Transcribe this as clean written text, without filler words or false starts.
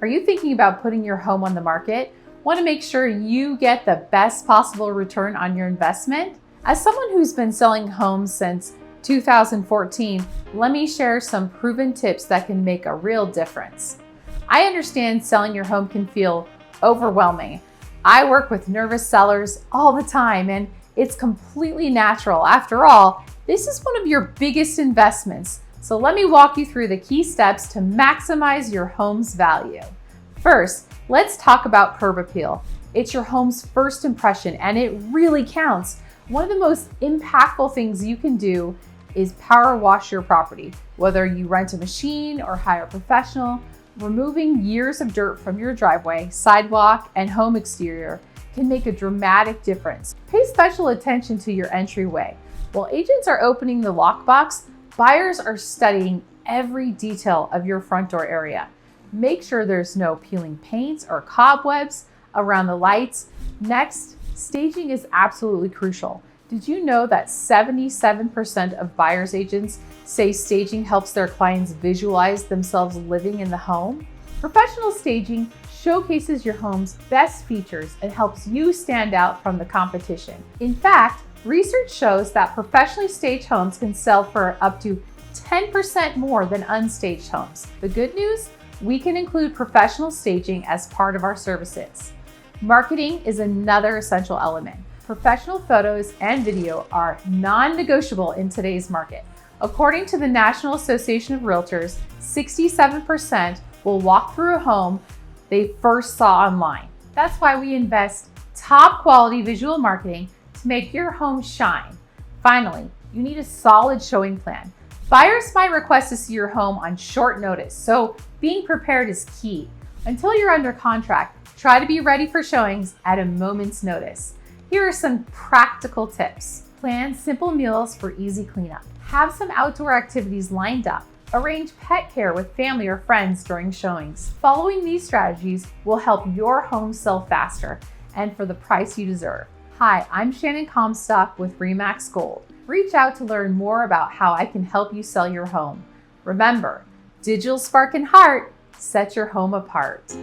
Are you thinking about putting your home on the market? Want to make sure you get the best possible return on your investment? As someone who's been selling homes since 2014, let me share some proven tips that can make a real difference. I understand selling your home can feel overwhelming. I work with nervous sellers all the time, and it's completely natural. After all, this is one of your biggest investments. So let me walk you through the key steps to maximize your home's value. First, let's talk about curb appeal. It's your home's first impression, and it really counts. One of the most impactful things you can do is power wash your property. Whether you rent a machine or hire a professional, removing years of dirt from your driveway, sidewalk, and home exterior can make a dramatic difference. Pay special attention to your entryway. While agents are opening the lockbox, buyers are studying every detail of your front door area. Make sure there's no peeling paint or cobwebs around the lights. Next, staging is absolutely crucial. Did you know that 77% of buyer's agents say staging helps their clients visualize themselves living in the home? Professional staging showcases your home's best features and helps you stand out from the competition. In fact, research shows that professionally staged homes can sell for up to 10% more than unstaged homes. The good news? We can include professional staging as part of our services. Marketing is another essential element. Professional photos and video are non-negotiable in today's market. According to the National Association of Realtors, 67% will walk through a home they first saw online. That's why we invest top quality visual marketing to make your home shine. Finally, you need a solid showing plan. Buyers might request to see your home on short notice, so being prepared is key. Until you're under contract, try to be ready for showings at a moment's notice. Here are some practical tips. Plan simple meals for easy cleanup. Have some outdoor activities lined up. Arrange pet care with family or friends during showings. Following these strategies will help your home sell faster and for the price you deserve. Hi, I'm Shannon Comstock with Remax Gold. Reach out to learn more about how I can help you sell your home. Remember, digital spark and heart set your home apart.